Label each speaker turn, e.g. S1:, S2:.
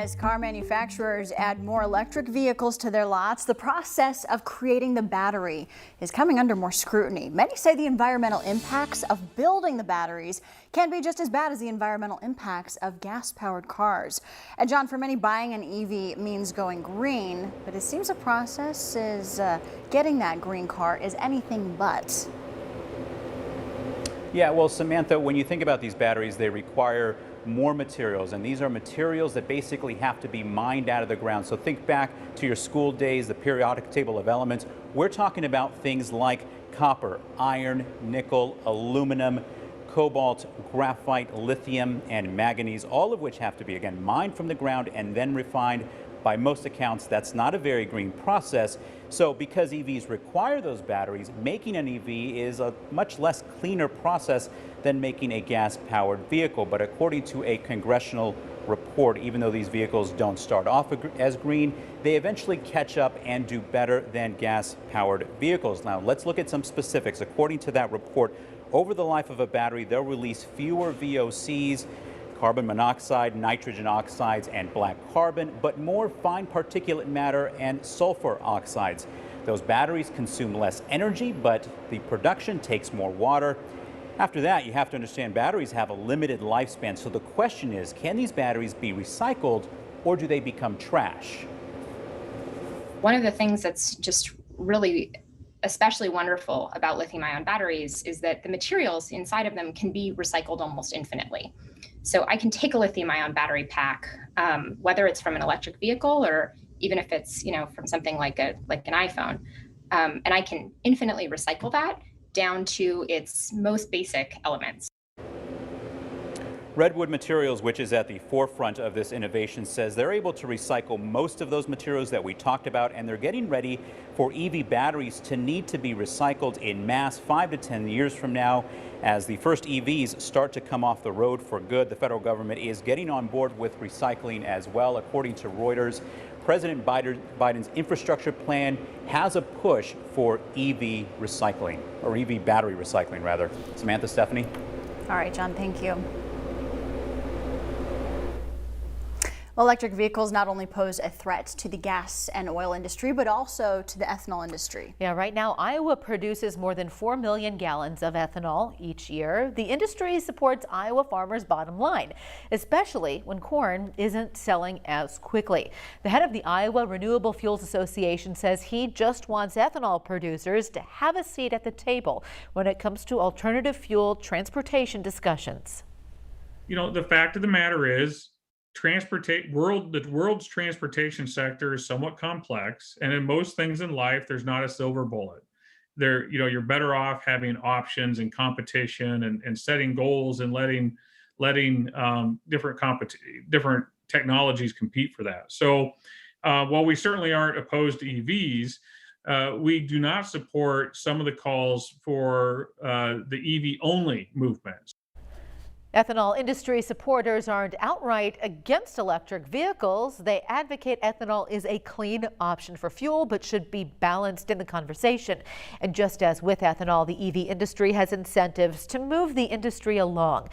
S1: As car manufacturers add more electric vehicles to their lots, the process of creating the battery is coming under more scrutiny. Many say the environmental impacts of building the batteries can be just as bad as the environmental impacts of gas-powered cars. And John, for many, buying an EV means going green, but it seems the process is getting that green car is anything but.
S2: Yeah, well, Samantha, when you think about these batteries, they require more materials, and these are materials that basically have to be mined out of the ground. So think back to your school days, the periodic table of elements. We're talking about things like copper, iron, nickel, aluminum, cobalt, graphite, lithium, and manganese, all of which have to be, again, mined from the ground and then refined. By most accounts, that's not a very green process. So because EVs require those batteries, making an EV is a much less cleaner process than making a gas-powered vehicle. But according to a congressional report, even though these vehicles don't start off as green, they eventually catch up and do better than gas-powered vehicles. Now, let's look at some specifics. According to that report, over the life of a battery, they'll release fewer VOCs, carbon monoxide, nitrogen oxides, and black carbon, but more fine particulate matter and sulfur oxides. Those batteries consume less energy, but the production takes more water. After that, you have to understand batteries have a limited lifespan. So the question is, can these batteries be recycled or do they become trash?
S3: One of the things that's just really especially wonderful about lithium-ion batteries is that the materials inside of them can be recycled almost infinitely. So I can take a lithium-ion battery pack, whether it's from an electric vehicle or even if it's, from something like an iPhone, and I can infinitely recycle that down to its most basic elements.
S2: Redwood Materials, which is at the forefront of this innovation, says they're able to recycle most of those materials that we talked about, and they're getting ready for EV batteries to need to be recycled in mass 5 to 10 years from now. As the first EVs start to come off the road for good, the federal government is getting on board with recycling as well. According to Reuters, President Biden's infrastructure plan has a push for EV recycling, or EV battery recycling, rather. Samantha, Stephanie?
S1: All right, John, thank you. Well, electric vehicles not only pose a threat to the gas and oil industry, but also to the ethanol industry.
S4: Yeah, right now, Iowa produces more than 4 million gallons of ethanol each year. The industry supports Iowa farmers' bottom line, especially when corn isn't selling as quickly. The head of the Iowa Renewable Fuels Association says he just wants ethanol producers to have a seat at the table when it comes to alternative fuel transportation discussions.
S5: The fact of the matter is, the world's transportation sector is somewhat complex, and in most things in life, there's not a silver bullet. You're better off having options and competition and setting goals and letting different technologies compete for that. So while we certainly aren't opposed to EVs, we do not support some of the calls for the EV only movement.
S4: Ethanol industry supporters aren't outright against electric vehicles. They advocate ethanol is a clean option for fuel, but should be balanced in the conversation. And just as with ethanol, the EV industry has incentives to move the industry along.